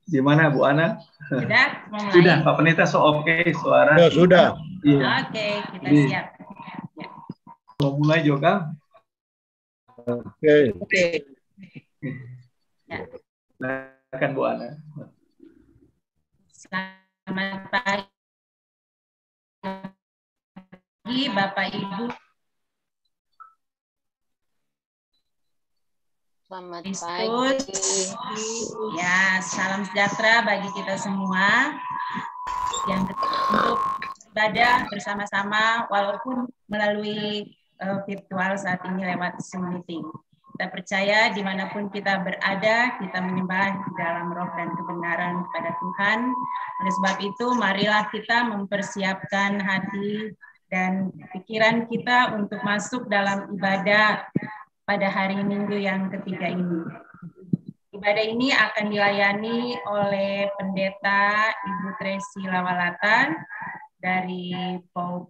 Gimana Bu Ana? Sudah mau mulai? Sudah, Pak Pendeta, oke suara. Ya, sudah. Iya. Oke, kita siap. Ya. Mau mulai juga? Oke. Ya. Silakan Bu Ana. Selamat pagi Bapak Ibu. Selamat Kristus. pagi. Ya, salam sejahtera bagi kita semua yang untuk ibadah bersama-sama walaupun melalui virtual saat ini lewat Zoom meeting. Kita percaya dimanapun kita berada, kita menyembah di dalam roh dan kebenaran kepada Tuhan. Oleh sebab itu, marilah kita mempersiapkan hati dan pikiran kita untuk masuk dalam ibadah pada hari Minggu yang ketiga ini. Ibadah ini akan dilayani oleh Pendeta Ibu Tracy Lawalata dari PAUP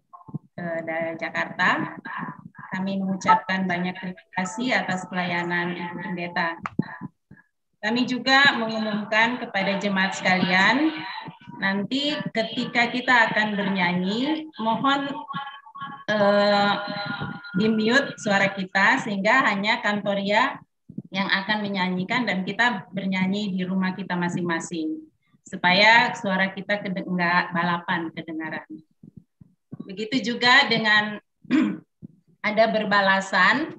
dari Jakarta. Kami mengucapkan banyak terima kasih atas pelayanan Ibu Pendeta. Kami juga mengumumkan kepada jemaat sekalian, nanti ketika kita akan bernyanyi, mohon di-mute suara kita sehingga hanya Kantoria yang akan menyanyikan dan kita bernyanyi di rumah kita masing-masing supaya suara kita enggak balapan kedengaran. Begitu juga dengan ada berbalasan,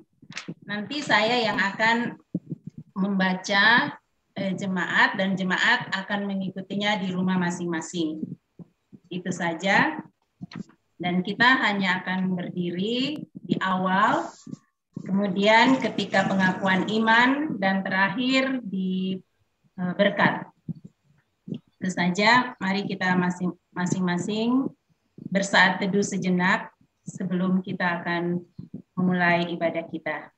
nanti saya yang akan membaca jemaat dan jemaat akan mengikutinya di rumah masing-masing. Itu saja. Dan kita hanya akan berdiri di awal, kemudian ketika pengakuan iman, dan terakhir di berkat. Itu saja, mari kita masing-masing bersaat teduh sejenak sebelum kita akan memulai ibadah kita.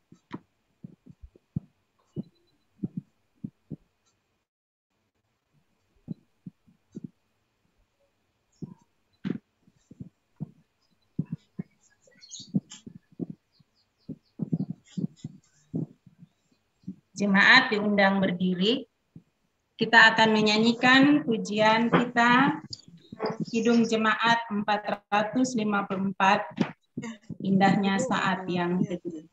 Jemaat diundang berdiri. Kita akan menyanyikan pujian kita, Kidung Jemaat 454, Indahnya Saat yang Teduh.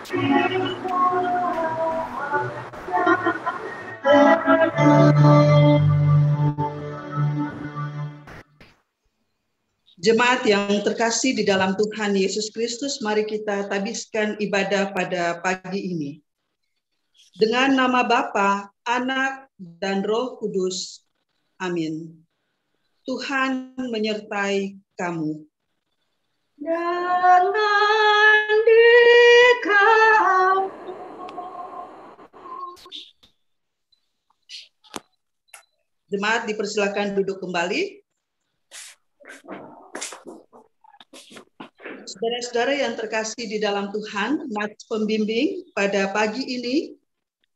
Jemaat yang terkasih di dalam Tuhan Yesus Kristus, mari kita tabiskan ibadah pada pagi ini. Dengan nama Bapa, Anak, dan Roh Kudus. Amin. Tuhan menyertai kamu. Dengan dikau. Jemaat dipersilakan duduk kembali. Saudara-saudara yang terkasih di dalam Tuhan, nats pembimbing pada pagi ini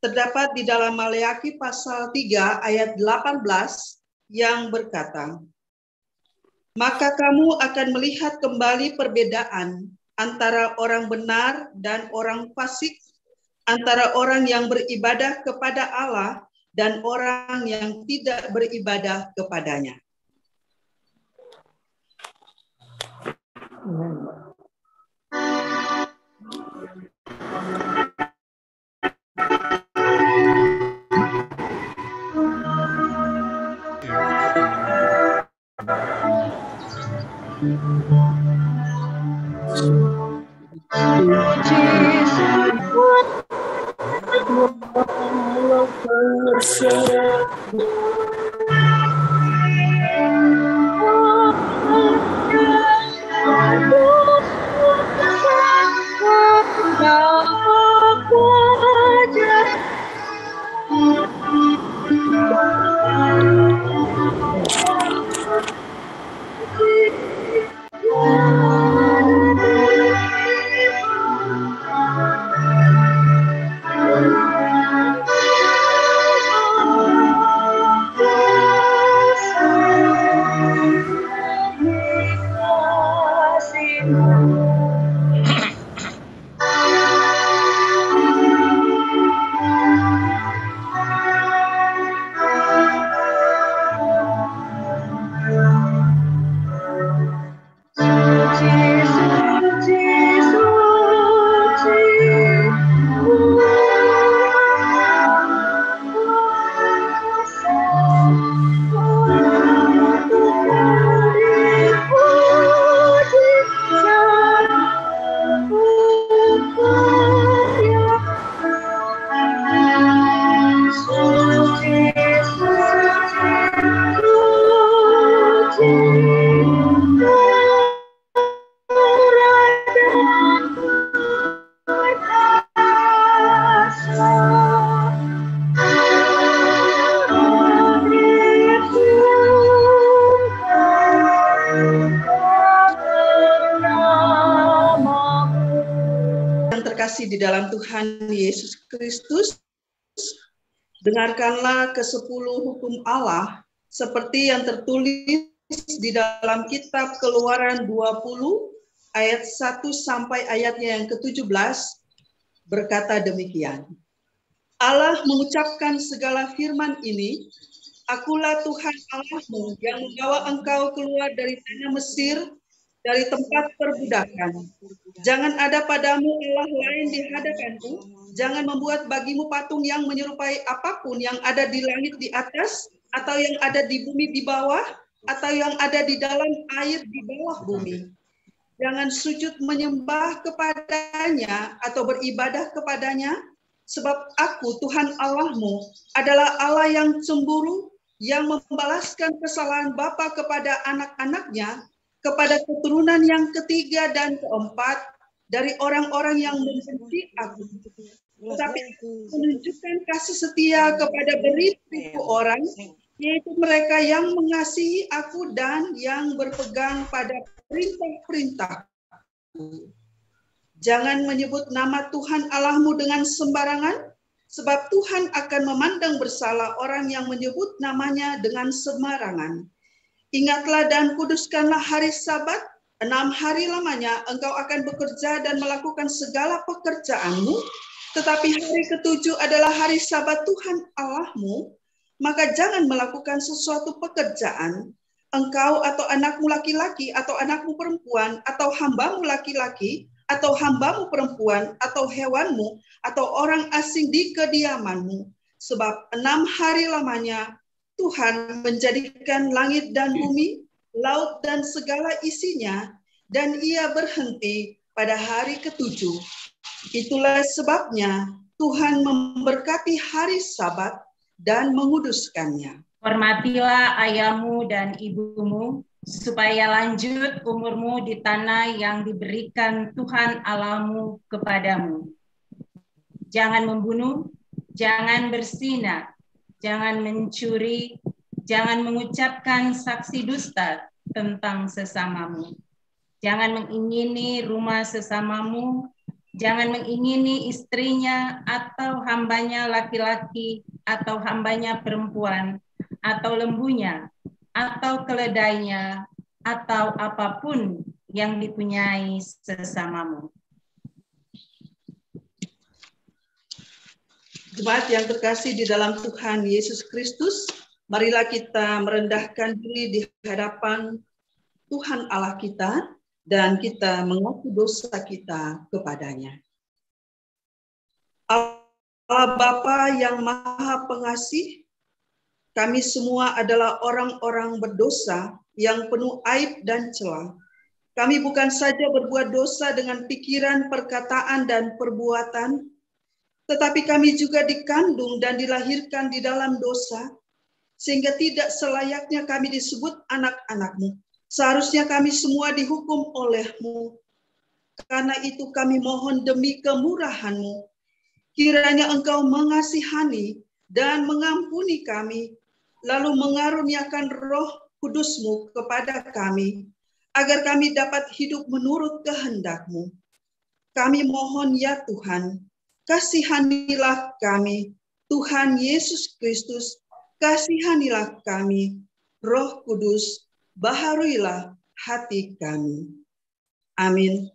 terdapat di dalam Maleakhi pasal 3 ayat 18 yang berkata, "Maka kamu akan melihat kembali perbedaan antara orang benar dan orang fasik, antara orang yang beribadah kepada Allah dan orang yang tidak beribadah kepadanya." Di dalam Tuhan Yesus Kristus, dengarkanlah ke-10 hukum Allah seperti yang tertulis di dalam kitab Keluaran 20 ayat 1 sampai ayatnya yang ke-17 berkata demikian. Allah mengucapkan segala firman ini, "Akulah Tuhan Allahmu yang membawa engkau keluar dari tanah Mesir, dari tempat perbudakan. Jangan ada padamu Allah lain di hadapanku. Jangan membuat bagimu patung yang menyerupai apapun yang ada di langit di atas, atau yang ada di bumi di bawah, atau yang ada di dalam air di bawah bumi. Jangan sujud menyembah kepadanya atau beribadah kepadanya, sebab aku Tuhan Allahmu adalah Allah yang cemburu, yang membalaskan kesalahan bapa kepada anak-anaknya, kepada keturunan yang ketiga dan keempat dari orang-orang yang membenci aku. Tetapi aku menunjukkan kasih setia kepada beribu orang, yaitu mereka yang mengasihi aku dan yang berpegang pada perintah-perintahku. Jangan menyebut nama Tuhan Allahmu dengan sembarangan, sebab Tuhan akan memandang bersalah orang yang menyebut namanya dengan sembarangan. Ingatlah dan kuduskanlah hari Sabat, 6 hari lamanya engkau akan bekerja dan melakukan segala pekerjaanmu, tetapi hari ke-7 adalah hari Sabat Tuhan Allahmu, maka jangan melakukan sesuatu pekerjaan, engkau atau anakmu laki-laki atau anakmu perempuan atau hambamu laki-laki atau hambamu perempuan, atau hewanmu, atau orang asing di kediamanmu. Sebab 6 hari lamanya Tuhan menjadikan langit dan bumi, laut dan segala isinya, dan ia berhenti pada hari ke-7. Itulah sebabnya Tuhan memberkati hari Sabat dan menguduskannya. Hormatilah ayahmu dan ibumu, supaya lanjut umurmu di tanah yang diberikan Tuhan Allahmu kepadamu. Jangan membunuh, jangan berzina, jangan mencuri, jangan mengucapkan saksi dusta tentang sesamamu. Jangan mengingini rumah sesamamu, jangan mengingini istrinya atau hambanya laki-laki atau hambanya perempuan, atau lembunya, atau keledainya, atau apapun yang dipunyai sesamamu. Jemaat yang terkasih di dalam Tuhan Yesus Kristus, marilah kita merendahkan diri di hadapan Tuhan Allah kita dan kita mengaku dosa kita kepadanya. Allah Bapa yang Maha Pengasih, kami semua adalah orang-orang berdosa yang penuh aib dan celah. Kami bukan saja berbuat dosa dengan pikiran, perkataan, dan perbuatan, tetapi kami juga dikandung dan dilahirkan di dalam dosa, sehingga tidak selayaknya kami disebut anak-anak-Mu. Seharusnya kami semua dihukum oleh-Mu. Karena itu kami mohon demi kemurahan-Mu, kiranya Engkau mengasihani dan mengampuni kami, lalu mengaruniakan Roh Kudus-Mu kepada kami, agar kami dapat hidup menurut kehendak-Mu. Kami mohon ya Tuhan, kasihanilah kami. Tuhan Yesus Kristus, kasihanilah kami. Roh Kudus, baharuilah hati kami. Amin.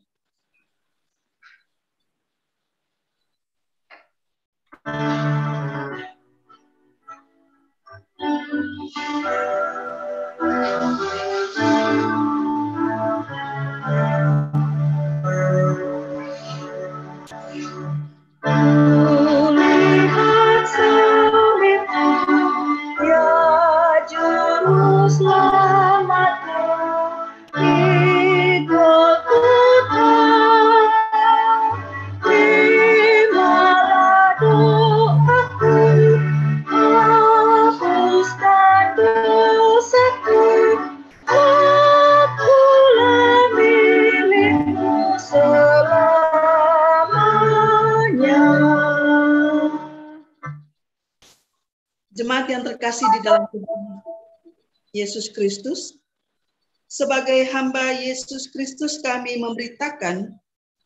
Lihat salibmu, ya juru selamatku, di Golgota. Terimalah doaku, hapuskan dosaku, akulah milikmu selamanya. Jemaat yang terkasih di dalam Tuhan Yesus Kristus, sebagai hamba Yesus Kristus kami memberitakan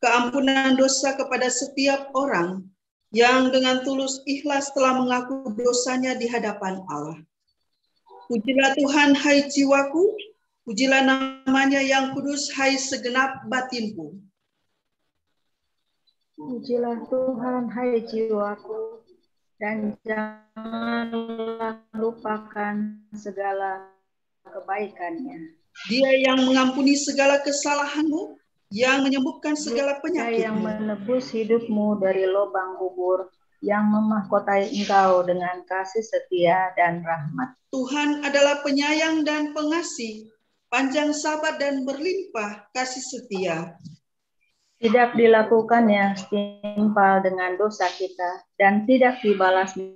keampunan dosa kepada setiap orang yang dengan tulus ikhlas telah mengaku dosanya di hadapan Allah. Pujilah Tuhan, hai jiwaku, pujilah namanya yang kudus, hai segenap batinku. Pujilah Tuhan, hai jiwaku, dan janganlah lupakan segala kebaikannya. Dia yang mengampuni segala kesalahanmu, yang menyembuhkan segala Dia yang penyakitmu. menebus hidupmu dari lubang kubur, yang memahkotai engkau dengan kasih setia dan rahmat. Tuhan adalah penyayang dan pengasih, panjang sabar dan berlimpah kasih setia. Tidak dilakukannya setimpal dengan dosa kita, dan tidak dibalasnya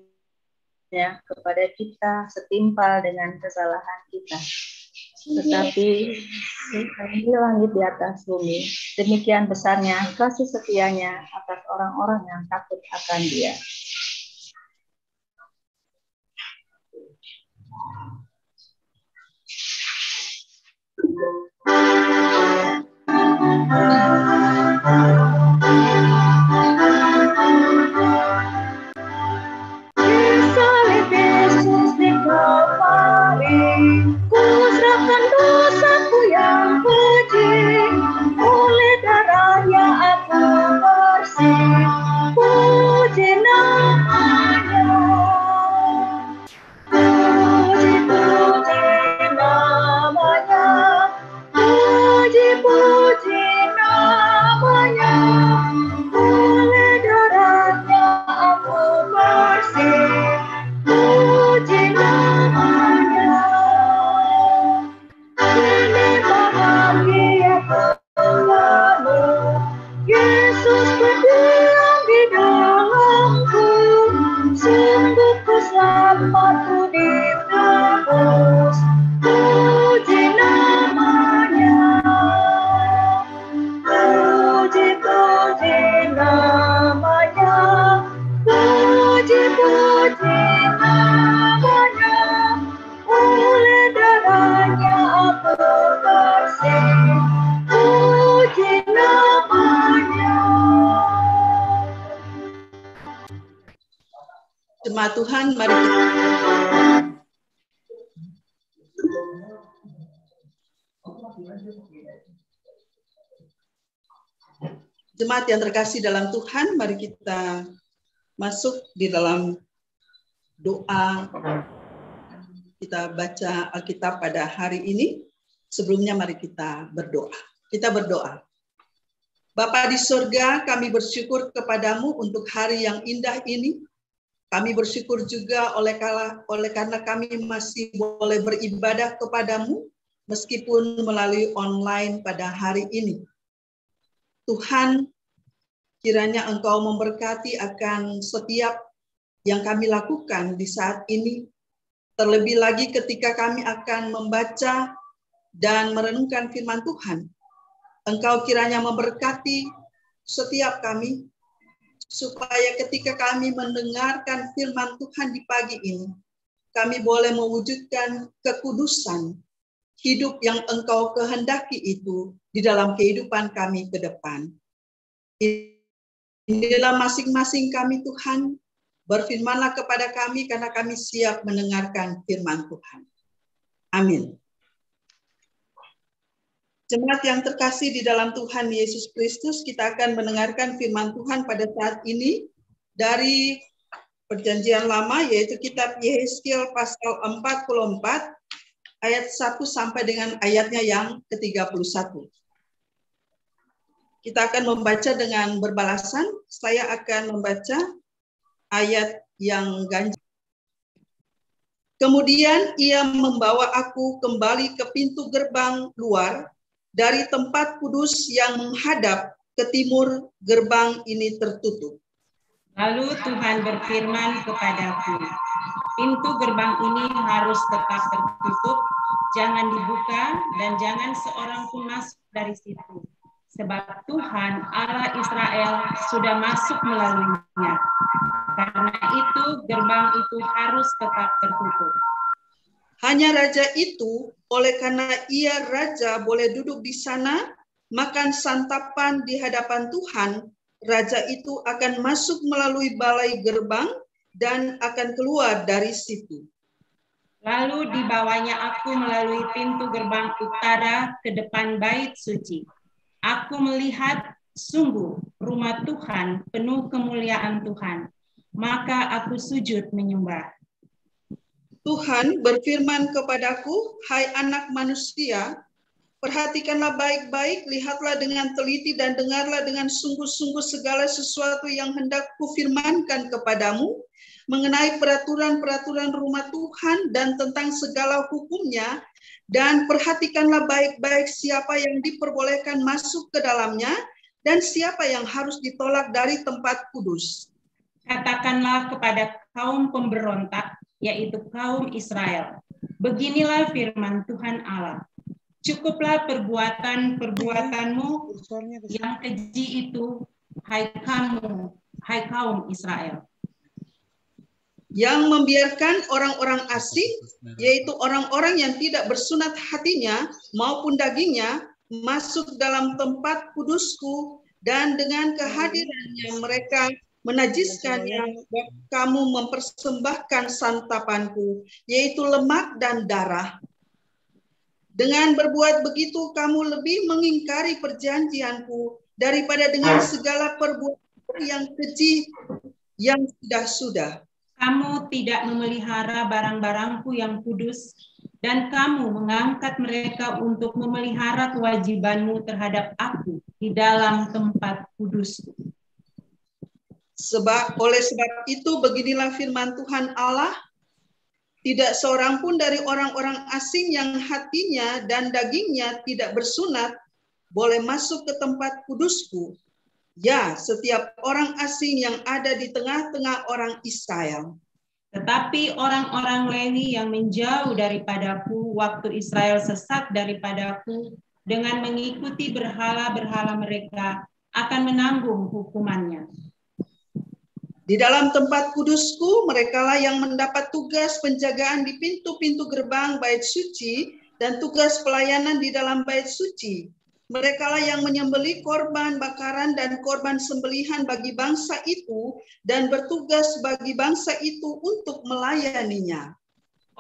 kepada kita setimpal dengan kesalahan kita. Tetapi di langit di atas bumi, demikian besarnya kasih setianya atas orang-orang yang takut akan Dia. Salib Yesus di Kalvari, ku serahkan dosaku yang keji, oleh darahnya aku bersih, puji namanya. Puji-puji namanya, puji-puji namanya. berjuang di dalamku, sungguh ku selamat ku ditebus. Puji namanya, puji namanya, puji namanya. Oleh darahnya aku bersih, puji namanya. Jemaat Tuhan, mari kita Jemaat yang terkasih dalam Tuhan, mari kita masuk di dalam doa. Kita baca Alkitab pada hari ini. Sebelumnya mari kita berdoa. Kita berdoa. Bapa di surga, kami bersyukur kepadamu untuk hari yang indah ini. Kami bersyukur juga oleh karena kami masih boleh beribadah kepadamu meskipun melalui online pada hari ini. Tuhan, kiranya Engkau memberkati akan setiap yang kami lakukan di saat ini, terlebih lagi ketika kami akan membaca dan merenungkan firman Tuhan. Engkau kiranya memberkati setiap kami, supaya ketika kami mendengarkan firman Tuhan di pagi ini, kami boleh mewujudkan kekudusan hidup yang Engkau kehendaki itu di dalam kehidupan kami ke depan. Di dalam masing-masing kami Tuhan, berfirmanlah kepada kami karena kami siap mendengarkan firman Tuhan. Amin. Jemaat yang terkasih di dalam Tuhan Yesus Kristus, kita akan mendengarkan firman Tuhan pada saat ini dari Perjanjian Lama, yaitu kitab Yehezkiel pasal 44, ayat 1 sampai dengan ayatnya yang ke-31. Kita akan membaca dengan berbalasan. Saya akan membaca ayat yang ganjil. Kemudian ia membawa aku kembali ke pintu gerbang luar dari tempat kudus yang menghadap ke timur. Gerbang ini tertutup. Lalu Tuhan berfirman kepadaku, pintu gerbang ini harus tetap tertutup, jangan dibuka dan jangan seorang pun masuk dari situ. Sebab Tuhan Allah Israel sudah masuk melaluinya. Karena itu gerbang itu harus tetap tertutup. Hanya raja itu, oleh karena ia raja boleh duduk di sana, makan santapan di hadapan Tuhan, raja itu akan masuk melalui balai gerbang dan akan keluar dari situ. Lalu dibawanya aku melalui pintu gerbang utara ke depan bait suci. Aku melihat sungguh rumah Tuhan penuh kemuliaan Tuhan. Maka aku sujud menyembah. Tuhan berfirman kepadaku, hai anak manusia, perhatikanlah baik-baik, lihatlah dengan teliti dan dengarlah dengan sungguh-sungguh segala sesuatu yang hendak kufirmankan kepadamu mengenai peraturan-peraturan rumah Tuhan dan tentang segala hukumnya, dan perhatikanlah baik-baik siapa yang diperbolehkan masuk ke dalamnya dan siapa yang harus ditolak dari tempat kudus. Katakanlah kepada kaum pemberontak, yaitu kaum Israel, beginilah firman Tuhan Allah. Cukuplah perbuatan-perbuatanmu yang keji itu, hai kaum Israel. Yang membiarkan orang-orang asing, yaitu orang-orang yang tidak bersunat hatinya maupun dagingnya, masuk dalam tempat kudusku, dan dengan kehadirannya mereka menajiskannya. Kamu mempersembahkan santapanku, yaitu lemak dan darah. Dengan berbuat begitu, kamu lebih mengingkari perjanjianku daripada dengan segala perbuatan yang keji yang sudah-sudah. Kamu tidak memelihara barang-barangku yang kudus, dan kamu mengangkat mereka untuk memelihara kewajibanmu terhadap aku di dalam tempat kudusku. Oleh sebab itu, beginilah firman Tuhan Allah, tidak seorang pun dari orang-orang asing yang hatinya dan dagingnya tidak bersunat boleh masuk ke tempat kudusku, Ya, setiap orang asing yang ada di tengah-tengah orang Israel. Tetapi orang-orang Lewi yang menjauh daripadaku waktu Israel sesat daripadaku dengan mengikuti berhala-berhala mereka akan menanggung hukumannya. Di dalam tempat kudusku, merekalah yang mendapat tugas penjagaan di pintu-pintu gerbang bait suci dan tugas pelayanan di dalam bait suci. Merekalah yang menyembelih korban bakaran dan korban sembelihan bagi bangsa itu dan bertugas bagi bangsa itu untuk melayaninya.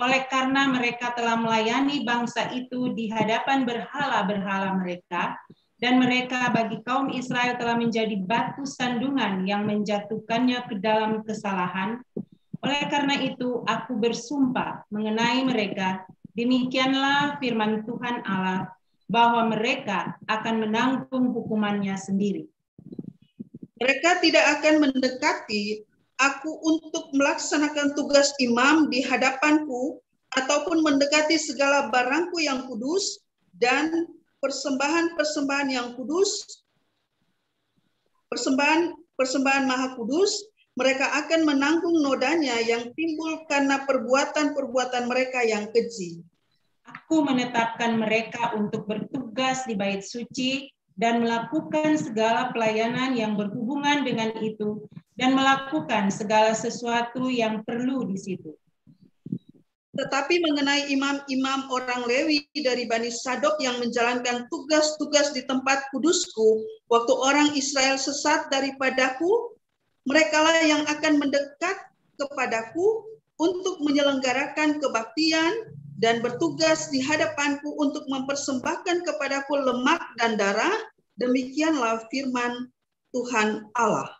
Oleh karena mereka telah melayani bangsa itu di hadapan berhala-berhala mereka, dan mereka bagi kaum Israel telah menjadi batu sandungan yang menjatuhkannya ke dalam kesalahan. Oleh karena itu, aku bersumpah mengenai mereka, demikianlah firman Tuhan Allah, bahwa mereka akan menanggung hukumannya sendiri. Mereka tidak akan mendekati aku untuk melaksanakan tugas imam di hadapanku, ataupun mendekati segala barangku yang kudus dan persembahan-persembahan yang kudus, persembahan maha kudus. Mereka akan menanggung nodanya yang timbul karena perbuatan-perbuatan mereka yang keji. Aku menetapkan mereka untuk bertugas di bait suci dan melakukan segala pelayanan yang berhubungan dengan itu dan melakukan segala sesuatu yang perlu di situ. Tetapi mengenai imam-imam orang Lewi dari Bani Sadok yang menjalankan tugas-tugas di tempat kudusku, waktu orang Israel sesat daripadaku, merekalah yang akan mendekat kepadaku untuk menyelenggarakan kebaktian dan bertugas di hadapanku untuk mempersembahkan kepadaku lemak dan darah. Demikianlah firman Tuhan Allah.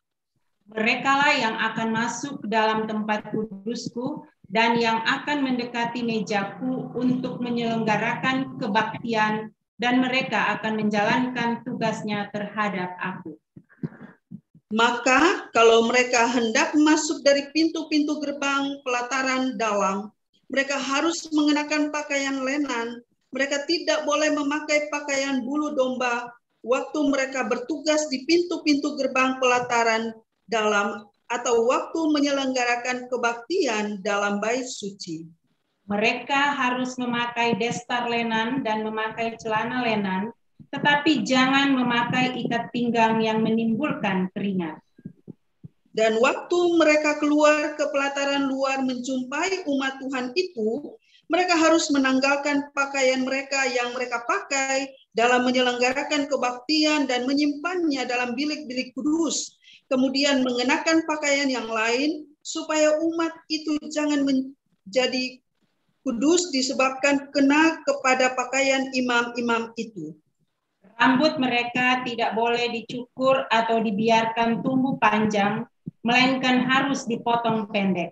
Merekalah yang akan masuk ke dalam tempat kudusku dan yang akan mendekati mejaku untuk menyelenggarakan kebaktian, dan mereka akan menjalankan tugasnya terhadap aku. Maka kalau mereka hendak masuk dari pintu-pintu gerbang pelataran dalam, mereka harus mengenakan pakaian lenan. Mereka tidak boleh memakai pakaian bulu domba waktu mereka bertugas di pintu-pintu gerbang pelataran dalam atau waktu menyelenggarakan kebaktian dalam bait suci. Mereka harus memakai destar lenan dan memakai celana lenan, tetapi jangan memakai ikat pinggang yang menimbulkan keringat. Dan waktu mereka keluar ke pelataran luar menjumpai umat Tuhan itu, mereka harus menanggalkan pakaian mereka yang mereka pakai dalam menyelenggarakan kebaktian dan menyimpannya dalam bilik-bilik kudus. Kemudian mengenakan pakaian yang lain supaya umat itu jangan menjadi kudus disebabkan kena kepada pakaian imam-imam itu. Rambut mereka tidak boleh dicukur atau dibiarkan tumbuh panjang, melainkan harus dipotong pendek.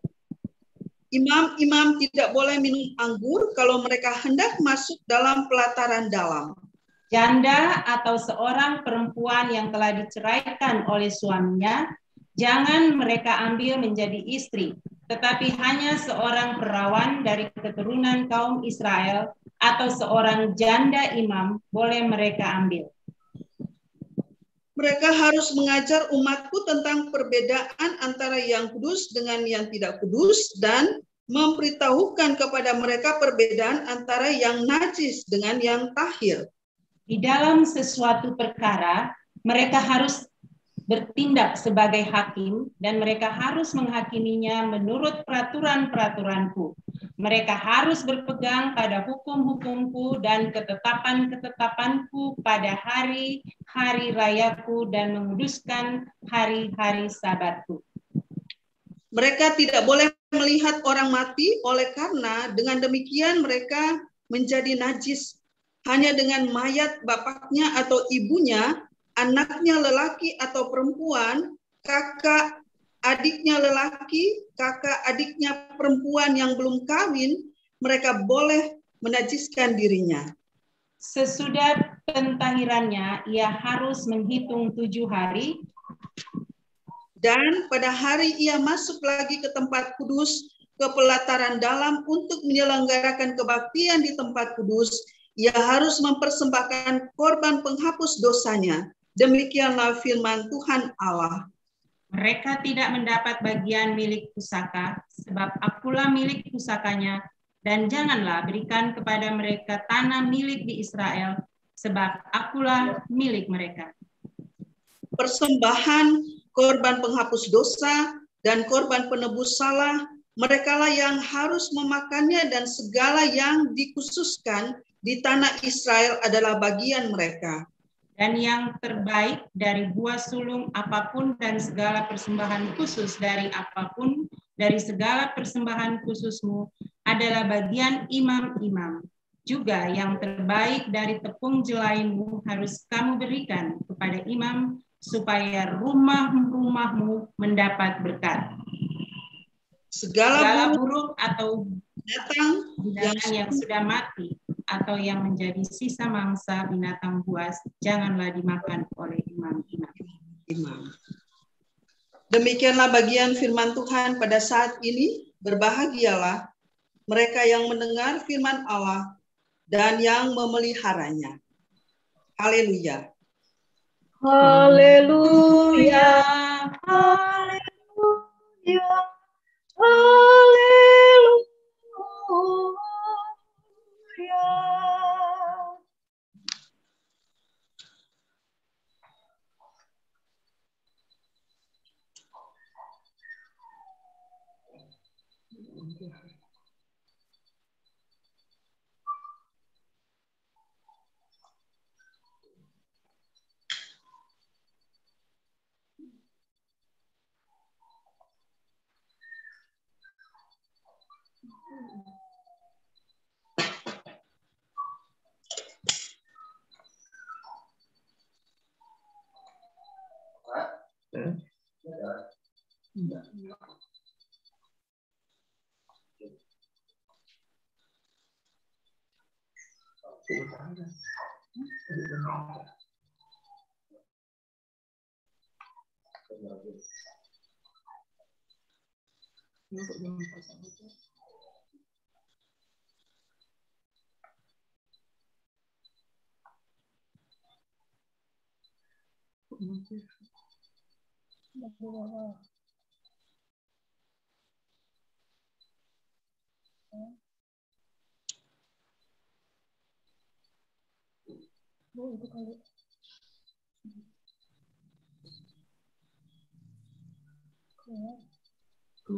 Imam-imam tidak boleh minum anggur kalau mereka hendak masuk dalam pelataran dalam. Janda atau seorang perempuan yang telah diceraikan oleh suaminya, jangan mereka ambil menjadi istri, tetapi hanya seorang perawan dari keturunan kaum Israel atau seorang janda imam boleh mereka ambil. Mereka harus mengajar umatku tentang perbedaan antara yang kudus dengan yang tidak kudus dan memberitahukan kepada mereka perbedaan antara yang najis dengan yang tahir. Di dalam sesuatu perkara, mereka harus bertindak sebagai hakim dan mereka harus menghakiminya menurut peraturan-peraturanku. Mereka harus berpegang pada hukum-hukumku dan ketetapan-ketetapanku pada hari-hari rayaku dan menguduskan hari-hari sabatku. Mereka tidak boleh melihat orang mati, oleh karena dengan demikian mereka menjadi najis. Hanya dengan mayat bapaknya atau ibunya, anaknya lelaki atau perempuan, kakak adiknya lelaki, kakak adiknya perempuan yang belum kawin, mereka boleh menajiskan dirinya. Sesudah pentahirannya, ia harus menghitung 7 hari. Dan pada hari ia masuk lagi ke tempat kudus, ke pelataran dalam untuk menyelenggarakan kebaktian di tempat kudus, ia harus mempersembahkan korban penghapus dosanya. Demikianlah firman Tuhan Allah. Mereka tidak mendapat bagian milik pusaka, sebab akulah milik pusakanya, dan janganlah berikan kepada mereka tanah milik di Israel, sebab akulah milik mereka. Persembahan, korban penghapus dosa, dan korban penebus salah, merekalah yang harus memakannya, dan segala yang dikhususkan di tanah Israel adalah bagian mereka. Dan yang terbaik dari buah sulung apapun dan segala persembahan khusus dari apapun, dari segala persembahan khususmu adalah bagian imam-imam. Juga yang terbaik dari tepung jelainmu harus kamu berikan kepada imam, supaya rumah-rumahmu mendapat berkat. Segala burung atau binatang yang sudah mati atau yang menjadi sisa mangsa binatang buas janganlah dimakan oleh imam-imam. Demikianlah bagian firman Tuhan pada saat ini. Berbahagialah mereka yang mendengar firman Allah dan yang memeliharanya. Haleluya. Haleluya. Haleluya. Haleluya.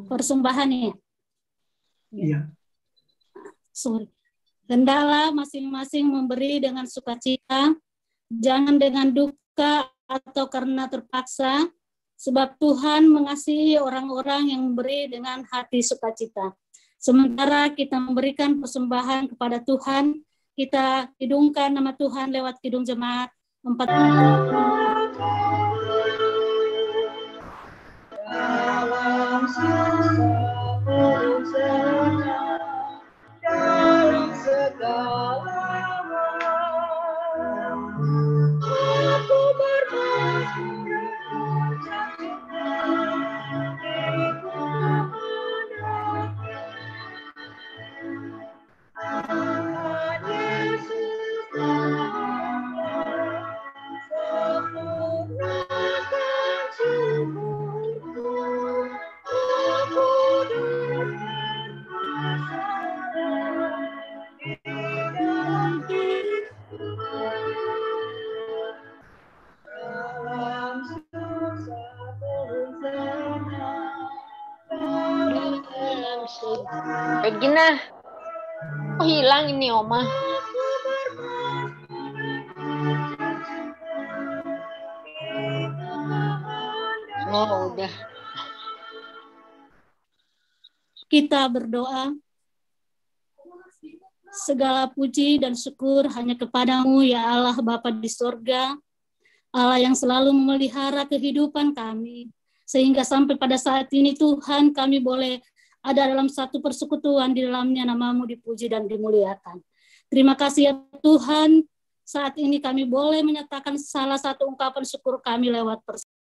Persembahan ya. Iya. Sorry. Hendaklah masing-masing memberi dengan sukacita, jangan dengan duka atau karena terpaksa, sebab Tuhan mengasihi orang-orang yang memberi dengan hati sukacita. Sementara kita memberikan persembahan kepada Tuhan, kita kidungkan nama Tuhan lewat kidung jemaat 4. Dalam susah berusaha, dalam segala hal, aku bermasmur mengucap cita diriku Tuhan Yesus Allah, sempurnakan syukurku, aku bermasalah di dalam diriku. Dalam susah berusaha, Regina, kok hilang ini Oma? Oh udah. Kita berdoa. Segala puji dan syukur hanya kepadamu ya Allah Bapa di sorga, Allah yang selalu memelihara kehidupan kami, sehingga sampai pada saat ini Tuhan kami boleh ada dalam satu persekutuan, di dalamnya namamu dipuji dan dimuliakan. Terima kasih ya Tuhan, saat ini kami boleh menyatakan salah satu ungkapan syukur kami lewat persekutuan.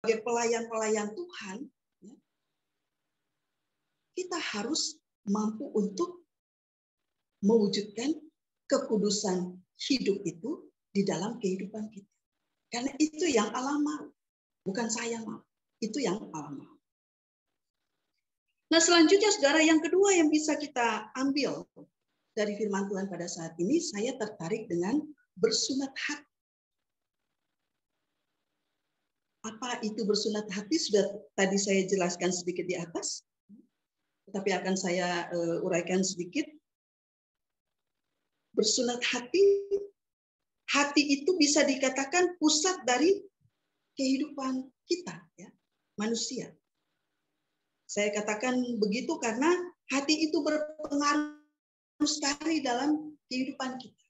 pelayan-pelayan Tuhan, ya, kita harus mampu untuk mewujudkan kekudusan hidup itu di dalam kehidupan kita. Karena itu yang Allah mau, bukan saya mau. Itu yang Allah mau. Nah, selanjutnya saudara, yang kedua yang bisa kita ambil dari firman Tuhan pada saat ini, saya tertarik dengan bersunat hati. Apa itu bersunat hati? Sudah tadi saya jelaskan sedikit di atas, tetapi akan saya uraikan sedikit. Bersunat hati itu bisa dikatakan pusat dari kehidupan kita, ya, manusia. Saya katakan begitu karena hati itu berpengaruh sekali dalam kehidupan kita.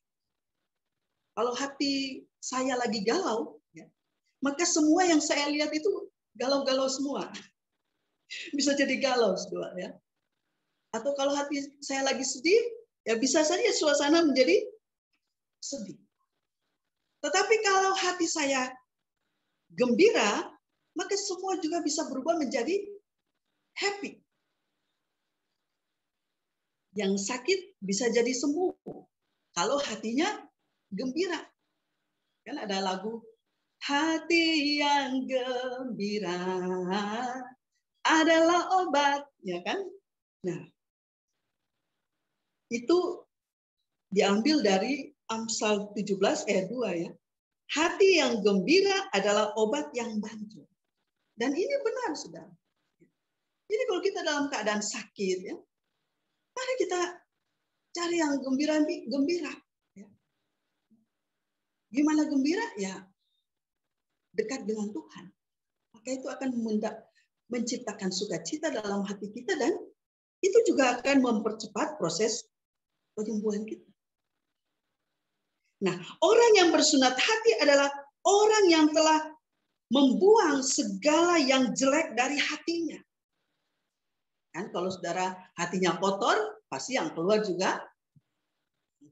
Kalau hati saya lagi galau, ya, maka semua yang saya lihat itu galau-galau semua. Bisa jadi galau, saudara, ya. Atau kalau hati saya lagi sedih, ya bisa saja suasana menjadi sedih. Tetapi kalau hati saya gembira, maka semua juga bisa berubah menjadi happy. Yang sakit bisa jadi sembuh kalau hatinya gembira. Kan ada lagu, hati yang gembira adalah obat, ya kan? Nah, itu diambil dari Amsal 17 ayat 2, ya. Hati yang gembira adalah obat yang bantu. Dan ini benar, saudara. Jadi kalau kita dalam keadaan sakit, ya, mari kita cari yang gembira. Ya. Gimana gembira? Ya, dekat dengan Tuhan. Maka itu akan menciptakan sukacita dalam hati kita, dan itu juga akan mempercepat proses penyembuhan kita. Nah, orang yang bersunat hati adalah orang yang telah membuang segala yang jelek dari hatinya. Kan kalau saudara hatinya kotor, pasti yang keluar juga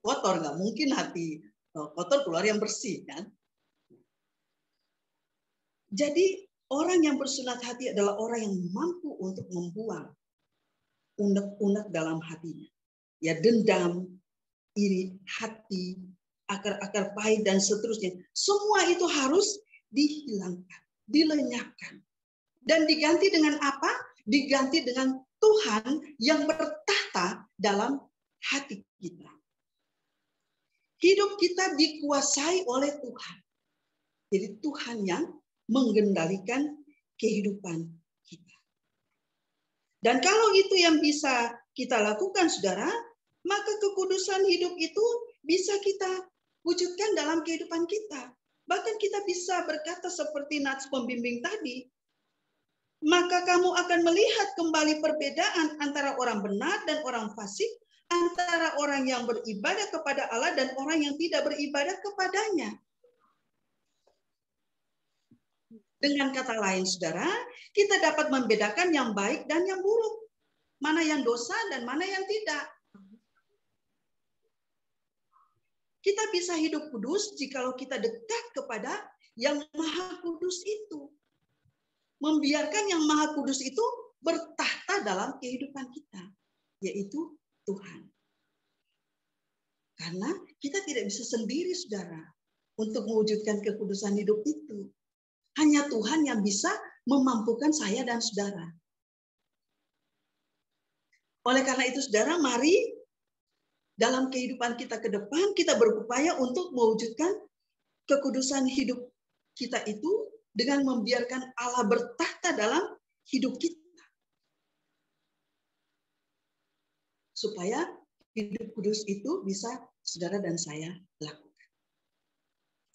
kotor. Nggak mungkin hati kotor keluar yang bersih, kan? Jadi orang yang bersunat hati adalah orang yang mampu untuk membuang unek-unek dalam hatinya. Ya, dendam, iri hati, akar-akar pahit, dan seterusnya. Semua itu harus dihilangkan, dilenyapkan. Dan diganti dengan apa? Diganti dengan Tuhan yang bertahta dalam hati kita. Hidup kita dikuasai oleh Tuhan. Jadi Tuhan yang mengendalikan kehidupan kita. Dan kalau itu yang bisa kita lakukan, saudara, maka kekudusan hidup itu bisa kita wujudkan dalam kehidupan kita. Bahkan kita bisa berkata seperti nats pembimbing tadi, maka kamu akan melihat kembali perbedaan antara orang benar dan orang fasik, antara orang yang beribadah kepada Allah dan orang yang tidak beribadah kepadanya. Dengan kata lain, saudara, kita dapat membedakan yang baik dan yang buruk. Mana yang dosa dan mana yang tidak. Kita bisa hidup kudus jikalau kita dekat kepada yang Maha Kudus itu. Membiarkan yang Maha Kudus itu bertahta dalam kehidupan kita, yaitu Tuhan. Karena kita tidak bisa sendiri, saudara, untuk mewujudkan kekudusan hidup itu. Hanya Tuhan yang bisa memampukan saya dan saudara. Oleh karena itu, saudara, mari dalam kehidupan kita ke depan, kita berupaya untuk mewujudkan kekudusan hidup kita itu dengan membiarkan Allah bertahta dalam hidup kita. Supaya hidup kudus itu bisa saudara dan saya lakukan.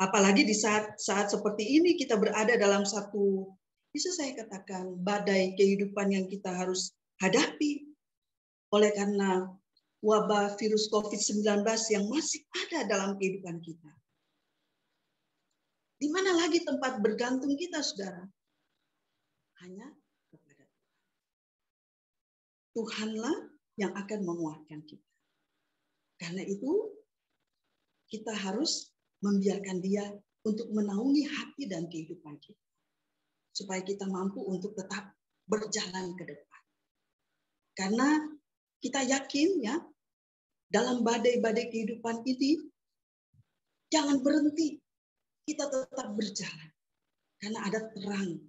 Apalagi di saat seperti ini kita berada dalam satu, bisa saya katakan, badai kehidupan yang kita harus hadapi. Oleh karena wabah virus COVID-19 yang masih ada dalam kehidupan kita. Di mana lagi tempat bergantung kita, saudara? Hanya kepada Tuhan. Tuhanlah yang akan menguatkan kita. Karena itu, kita harus membiarkan Dia untuk menaungi hati dan kehidupan kita. supaya kita mampu untuk tetap berjalan ke depan. Karena kita yakin ya, dalam badai-badai kehidupan ini, jangan berhenti. Kita tetap berjalan. Karena ada terang,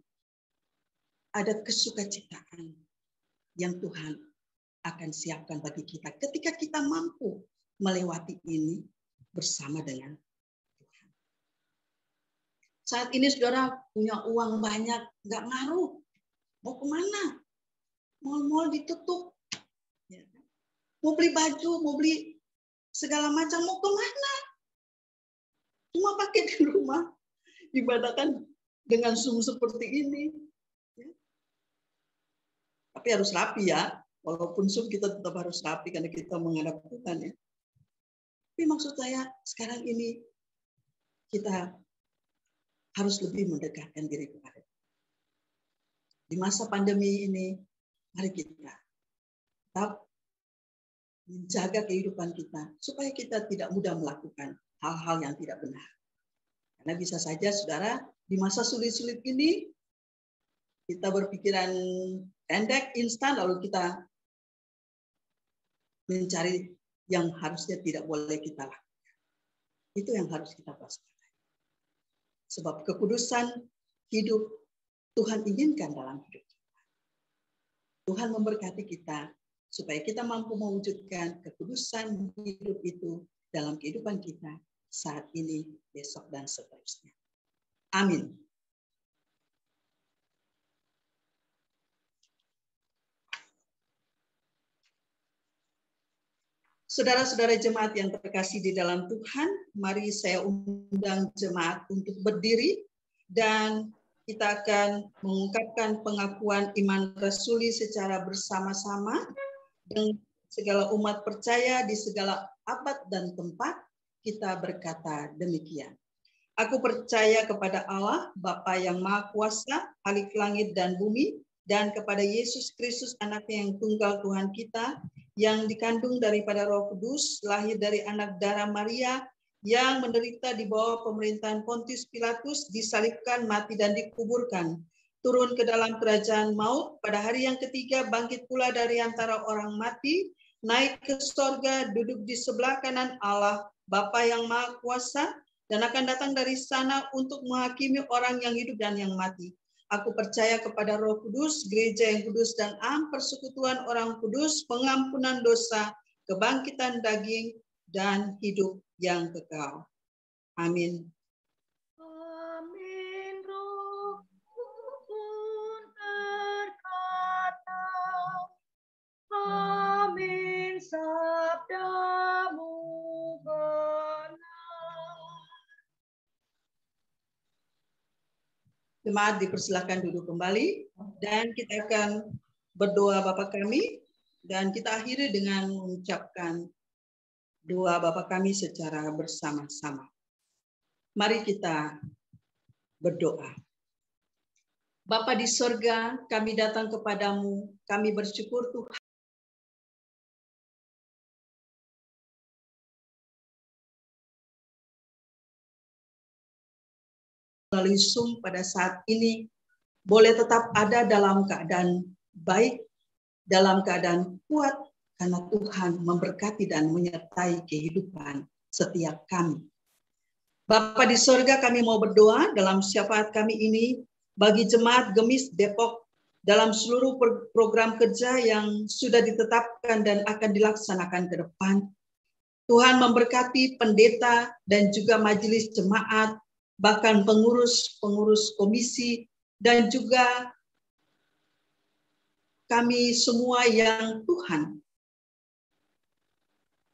ada kesukacitaan yang Tuhan akan siapkan bagi kita. Ketika kita mampu melewati ini bersama dengan Tuhan. Saat ini saudara punya uang banyak, nggak ngaruh. Mau kemana? Mal-mal ditutup. Mau beli baju, mau beli segala macam, mau kemana? Cuma pakai di rumah. Ibadahkan dengan Zoom seperti ini. Tapi harus rapi ya. Walaupun Zoom kita tetap harus rapi karena kita menghadap Tuhan ya. Tapi maksud saya sekarang ini kita harus lebih mendekatkan diri kepada Tuhan. Di masa pandemi ini, mari kita tetap menjaga kehidupan kita supaya kita tidak mudah melakukan hal-hal yang tidak benar. Karena bisa saja saudara di masa sulit-sulit ini kita berpikiran pendek, instan, lalu kita mencari yang harusnya tidak boleh kita lakukan. Itu yang harus kita waspadai. Sebab kekudusan hidup Tuhan inginkan dalam hidup kita. Tuhan memberkati kita supaya kita mampu mewujudkan kekudusan hidup itu dalam kehidupan kita saat ini, besok, dan seterusnya. Amin. Saudara-saudara jemaat yang terkasih di dalam Tuhan, mari saya undang jemaat untuk berdiri dan kita akan mengungkapkan pengakuan iman rasuli secara bersama-sama dengan segala umat percaya di segala abad dan tempat. Kita berkata demikian. Aku percaya kepada Allah, Bapa yang Maha Kuasa, Khalik langit dan bumi, dan kepada Yesus Kristus, Anaknya yang tunggal Tuhan kita, yang dikandung daripada Roh Kudus, lahir dari anak darah Maria, yang menderita di bawah pemerintahan Pontius Pilatus, disalibkan, mati, dan dikuburkan. Turun ke dalam kerajaan maut, pada hari yang ketiga bangkit pula dari antara orang mati, naik ke sorga, duduk di sebelah kanan Allah, Bapa yang Maha Kuasa, dan akan datang dari sana untuk menghakimi orang yang hidup dan yang mati. Aku percaya kepada Roh Kudus, gereja yang kudus dan am, persekutuan orang kudus, pengampunan dosa, kebangkitan daging, dan hidup yang kekal. Amin. Amin. Roh pun berkata, amin, sabdamu benar. Jemaat dipersilakan duduk kembali dan kita akan berdoa Bapa kami dan kita akhiri dengan mengucapkan doa Bapa kami secara bersama-sama. Mari kita berdoa. Bapa di sorga, kami datang kepadamu, kami bersyukur Tuhan. Melalui Zoom pada saat ini boleh tetap ada dalam keadaan baik, dalam keadaan kuat, karena Tuhan memberkati dan menyertai kehidupan setiap kami. Bapa di sorga, kami mau berdoa dalam syafaat kami ini bagi jemaat Gemis Depok dalam seluruh program kerja yang sudah ditetapkan dan akan dilaksanakan ke depan. Tuhan memberkati pendeta dan juga majelis jemaat, bahkan pengurus komisi, dan juga kami semua yang Tuhan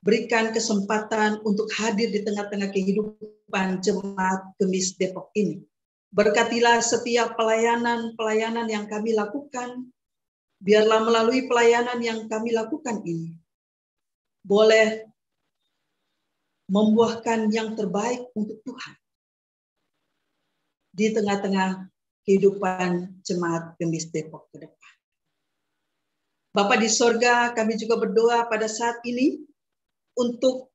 berikan kesempatan untuk hadir di tengah-tengah kehidupan jemaat Gemis Depok ini. Berkatilah setiap pelayanan yang kami lakukan, biarlah melalui pelayanan yang kami lakukan ini, boleh membuahkan yang terbaik untuk Tuhan di tengah-tengah kehidupan jemaat Gemis Depok ke depan. Bapa di sorga, kami juga berdoa pada saat ini untuk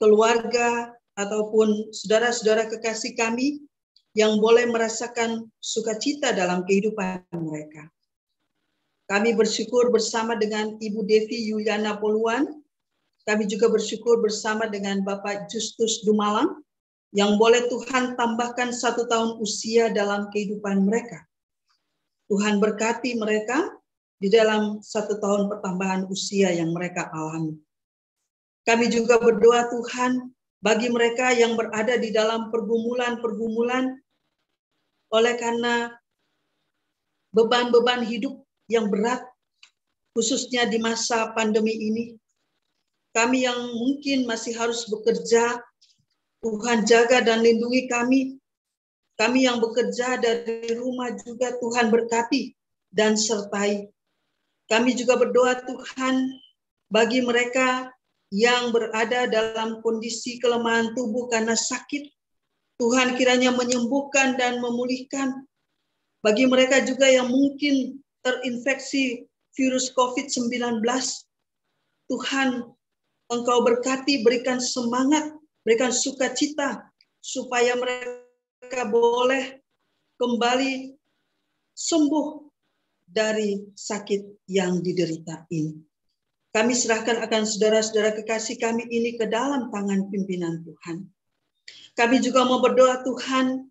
keluarga ataupun saudara-saudara kekasih kami yang boleh merasakan sukacita dalam kehidupan mereka. Kami bersyukur bersama dengan Ibu Devi Yuliana Poluan. Kami juga bersyukur bersama dengan Bapak Justus Dumalang yang boleh Tuhan tambahkan 1 tahun usia dalam kehidupan mereka. Tuhan berkati mereka di dalam 1 tahun pertambahan usia yang mereka alami. Kami juga berdoa Tuhan bagi mereka yang berada di dalam pergumulan-pergumulan oleh karena beban-beban hidup yang berat, khususnya di masa pandemi ini. Kami yang mungkin masih harus bekerja, Tuhan jaga dan lindungi kami. Kami yang bekerja dari rumah juga Tuhan berkati dan sertai. Kami juga berdoa Tuhan bagi mereka yang berada dalam kondisi kelemahan tubuh karena sakit. Tuhan kiranya menyembuhkan dan memulihkan. Bagi mereka juga yang mungkin terinfeksi virus COVID-19, Tuhan Engkau berkati, berikan semangat, berikan sukacita, supaya mereka boleh kembali sembuh dari sakit yang diderita ini. Kami serahkan akan saudara-saudara kekasih kami ini ke dalam tangan pimpinan Tuhan. Kami juga mau berdoa Tuhan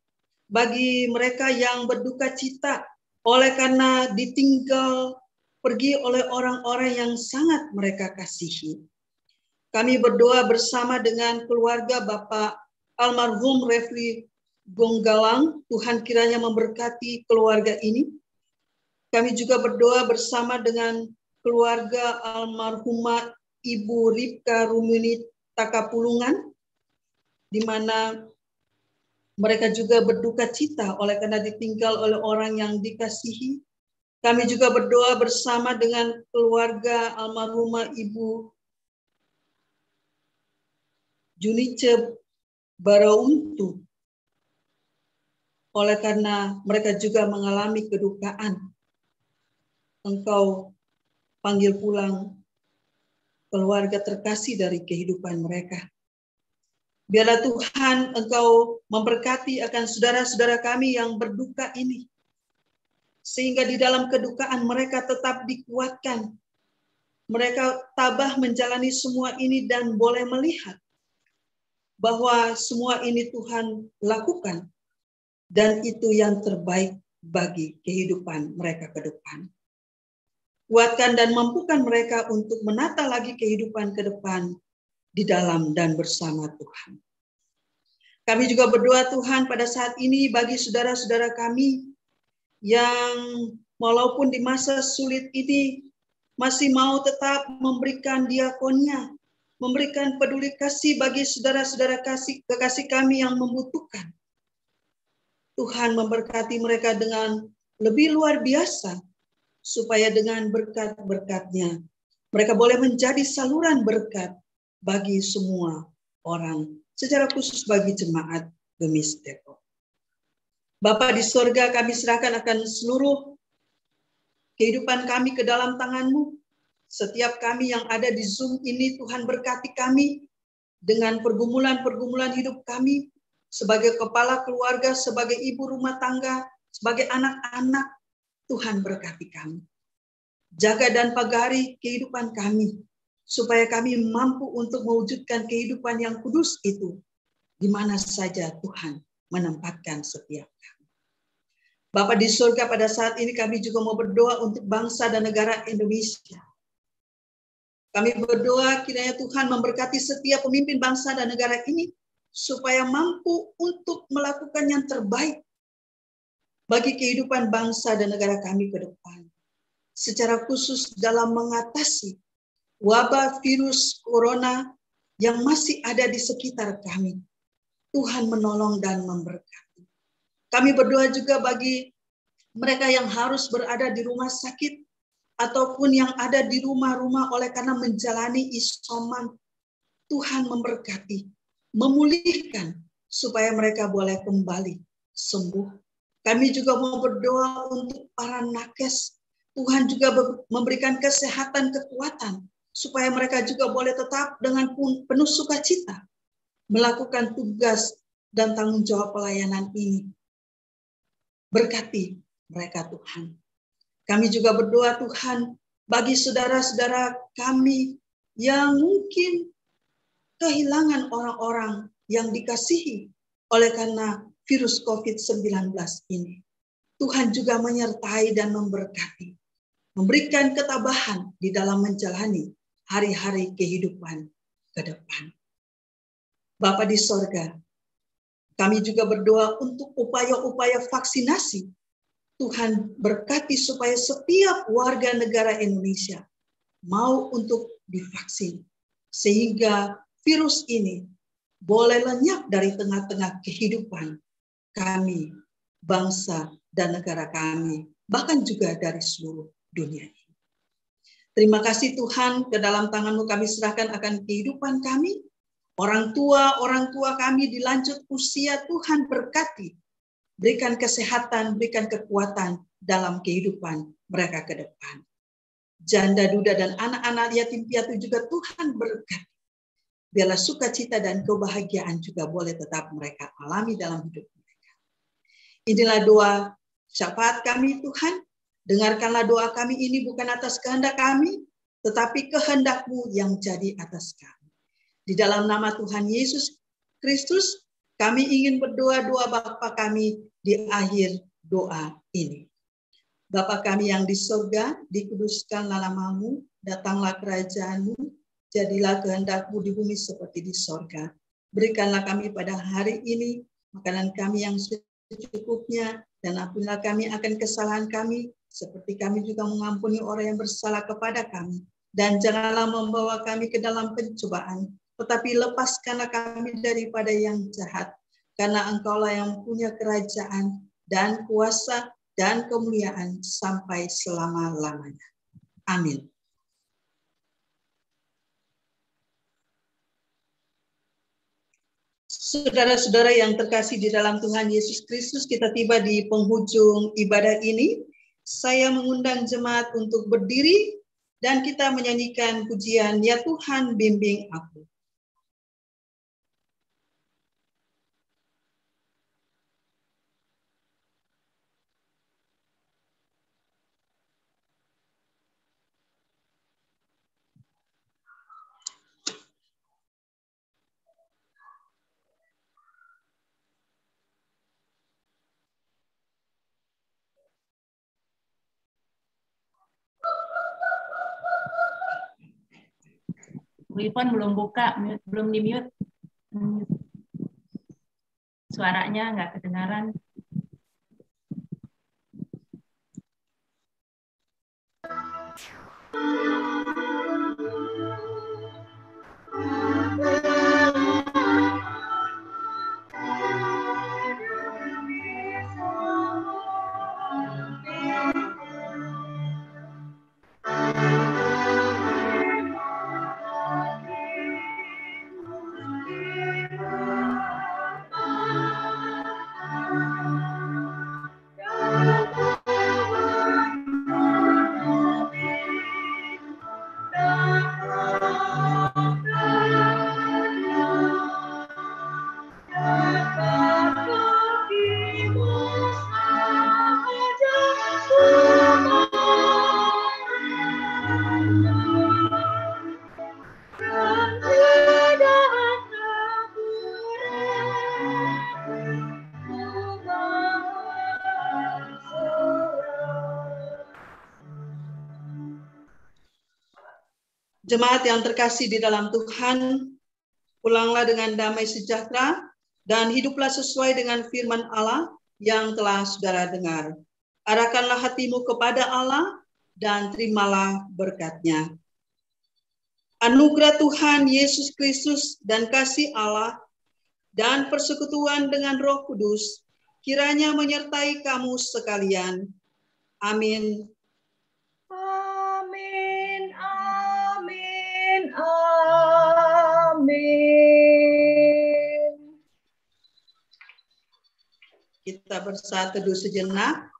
bagi mereka yang berduka cita oleh karena ditinggal pergi oleh orang-orang yang sangat mereka kasihi. Kami berdoa bersama dengan keluarga Bapak almarhum Refli Gonggalang. Tuhan kiranya memberkati keluarga ini. Kami juga berdoa bersama dengan keluarga almarhumah Ibu Ripka Rumini Takapulungan, di mana mereka juga berduka cita oleh karena ditinggal oleh orang yang dikasihi. Kami juga berdoa bersama dengan keluarga almarhumah Ibu Junice Barauntu, oleh karena mereka juga mengalami kedukaan. Engkau panggil pulang keluarga terkasih dari kehidupan mereka. Biarlah Tuhan Engkau memberkati akan saudara-saudara kami yang berduka ini, sehingga di dalam kedukaan mereka tetap dikuatkan. Mereka tabah menjalani semua ini dan boleh melihat bahwa semua ini Tuhan lakukan, dan itu yang terbaik bagi kehidupan mereka ke depan. Kuatkan dan mampukan mereka untuk menata lagi kehidupan ke depan di dalam dan bersama Tuhan. Kami juga berdoa Tuhan pada saat ini bagi saudara-saudara kami yang walaupun di masa sulit ini masih mau tetap memberikan diakonnya, memberikan peduli kasih bagi saudara-saudara kekasih kami yang membutuhkan. Tuhan memberkati mereka dengan lebih luar biasa, supaya dengan berkat-berkat-Nya mereka boleh menjadi saluran berkat bagi semua orang, secara khusus bagi jemaat Gemis Depok. Bapa di sorga, kami serahkan akan seluruh kehidupan kami ke dalam tangan-Mu. Setiap kami yang ada di Zoom ini, Tuhan berkati kami dengan pergumulan-pergumulan hidup kami sebagai kepala keluarga, sebagai ibu rumah tangga, sebagai anak-anak. Tuhan berkati kami. Jaga dan pagari kehidupan kami, supaya kami mampu untuk mewujudkan kehidupan yang kudus itu, di mana saja Tuhan menempatkan setiap kami. Bapa di surga, pada saat ini kami juga mau berdoa untuk bangsa dan negara Indonesia. Kami berdoa kiranya Tuhan memberkati setiap pemimpin bangsa dan negara ini, supaya mampu untuk melakukan yang terbaik bagi kehidupan bangsa dan negara kami ke depan. Secara khusus dalam mengatasi wabah virus corona yang masih ada di sekitar kami. Tuhan menolong dan memberkati. Kami berdoa juga bagi mereka yang harus berada di rumah sakit, ataupun yang ada di rumah-rumah oleh karena menjalani isoman. Tuhan memberkati, memulihkan, supaya mereka boleh kembali sembuh. Kami juga mau berdoa untuk para nakes. Tuhan juga memberikan kesehatan, kekuatan, supaya mereka juga boleh tetap dengan penuh sukacita melakukan tugas dan tanggung jawab pelayanan ini Berkati mereka Tuhan. Kami juga berdoa Tuhan bagi saudara-saudara kami yang mungkin kehilangan orang-orang yang dikasihi oleh karena virus COVID-19 ini. Tuhan juga menyertai dan memberkati, memberikan ketabahan di dalam menjalani hari-hari kehidupan ke depan. Bapa di sorga, kami juga berdoa untuk upaya-upaya vaksinasi. Tuhan berkati supaya setiap warga negara Indonesia mau untuk divaksin, sehingga virus ini boleh lenyap dari tengah-tengah kehidupan kami, bangsa dan negara kami, bahkan juga dari seluruh dunia ini. Terima kasih Tuhan, ke dalam tangan-Mu kami serahkan akan kehidupan kami. Orang tua kami di lanjut usia, Tuhan berkati. Berikan kesehatan, berikan kekuatan dalam kehidupan mereka ke depan. Janda, duda, dan anak-anak yatim piatu juga Tuhan berkati. Biarlah sukacita dan kebahagiaan juga boleh tetap mereka alami dalam hidup mereka. Inilah doa syafaat kami Tuhan. Dengarkanlah doa kami ini bukan atas kehendak kami, tetapi kehendak-Mu yang jadi atas kami. Di dalam nama Tuhan Yesus Kristus, kami ingin berdoa doa Bapa kami di akhir doa ini. Bapa kami yang di surga, dikuduskanlah nama-Mu, datanglah kerajaan-Mu, jadilah kehendak-Mu di bumi seperti di surga. Berikanlah kami pada hari ini makanan kami yang secukupnya, dan ampunilah kami akan kesalahan kami, seperti kami juga mengampuni orang yang bersalah kepada kami. Dan janganlah membawa kami ke dalam pencobaan, tetapi lepaskanlah kami daripada yang jahat, karena Engkaulah yang punya kerajaan dan kuasa dan kemuliaan sampai selama-lamanya. Amin. Saudara-saudara yang terkasih di dalam Tuhan Yesus Kristus, kita tiba di penghujung ibadah ini. Saya mengundang jemaat untuk berdiri dan kita menyanyikan pujian Ya Tuhan Bimbing Aku. Bu Ipon belum buka, belum di-mute. Suaranya nggak kedengaran. Jemaat yang terkasih di dalam Tuhan, pulanglah dengan damai sejahtera dan hiduplah sesuai dengan firman Allah yang telah saudara dengar. Arahkanlah hatimu kepada Allah dan terimalah berkat-Nya. Anugerah Tuhan Yesus Kristus dan kasih Allah dan persekutuan dengan Roh Kudus kiranya menyertai kamu sekalian. Amin. Amin, amin, amin. Kita bersatu teduh sejenak.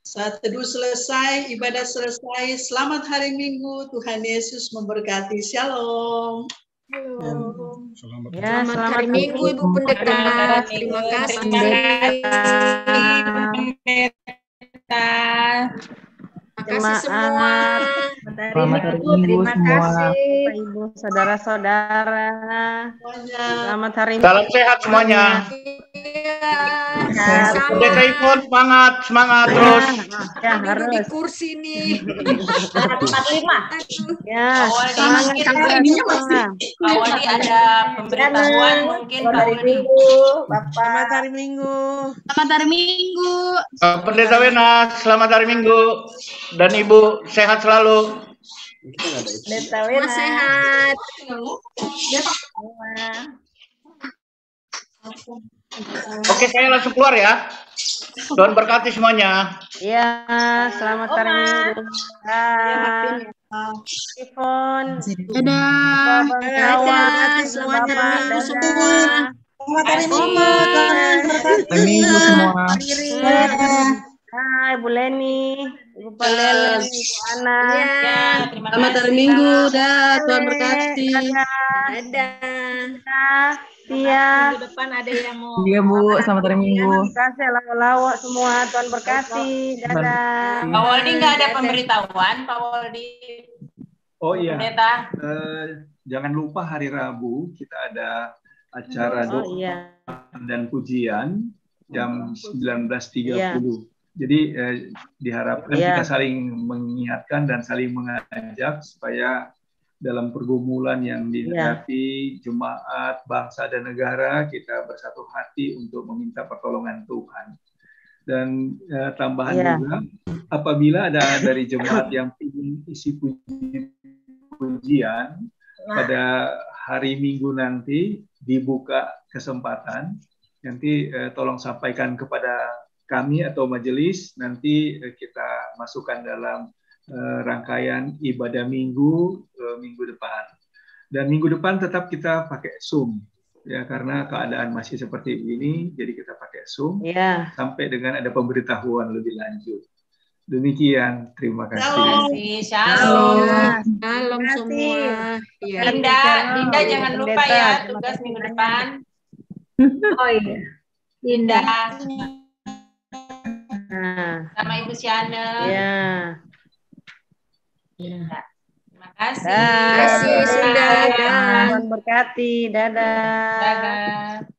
Saat teduh selesai, ibadah selesai. Selamat hari Minggu. Tuhan Yesus memberkati. Shalom. Ya, Selamat hari Minggu, Ibu Pendeta. Terima kasih. Terima kasih semua. Selamat hari Minggu. Terima kasih. Bapak Ibu, saudara-saudara. Selamat hari Minggu. Salam sehat semuanya. Pendeta Ivon, semangat, semangat terus. Ya, Duduk di harus. kursi nih. 45. Ya, Awalnya semangat mungkin juga semua. Awalnya ada pemberitahuan mungkin Pak Wali. Selamat hari Minggu. Selamat hari Minggu. Pendeta Wenas, selamat hari Minggu. Dan Ibu sehat selalu. Semua sehat. Oke, saya langsung keluar ya. Tuhan berkati semuanya. Ya, selamat hari Minggu. Ivon. Dadah. Dadah semuanya. Semua. Selamat hari Minggu. Hari Minggu semua. Hai, Bu Leni, Ibu Palele, Ibu Ana. Ya. Terima Selamat hari kasih. Minggu. Dah, Tuhan berkati. Dadah. Tia. Minggu depan ada yang mau. Iya Bu, selamat hari Minggu. Terima kasih lawa-lawa semua. Tuhan berkati. Dadah. Pak Waldi nggak ada pemberitahuan, Pak Waldi. Oh iya, Pendeta. jangan lupa hari Rabu kita ada acara doa Iya. dan pujian jam 19.30. Iya. Jadi diharapkan Iya. kita saling mengingatkan dan saling mengajak supaya dalam pergumulan yang dihadapi jemaat, bangsa dan negara, kita bersatu hati untuk meminta pertolongan Tuhan. Dan tambahan juga, apabila ada dari jemaat yang ingin isi pujian pada hari Minggu nanti dibuka kesempatan, nanti tolong sampaikan kepada kami atau majelis, nanti kita masukkan dalam rangkaian ibadah minggu depan. Dan minggu depan tetap kita pakai Zoom, ya, karena keadaan masih seperti ini, jadi kita pakai Zoom sampai dengan ada pemberitahuan lebih lanjut. Demikian, terima kasih. Shalom. Shalom semua. Ya. Dinda jangan lupa ya tugas minggu depan. Oh iya. Dinda. Nah. Sama Ibu Siana. Ya. Terima kasih. Terima kasih, Sunda. Tuhan berkati. Dadah. Dadah.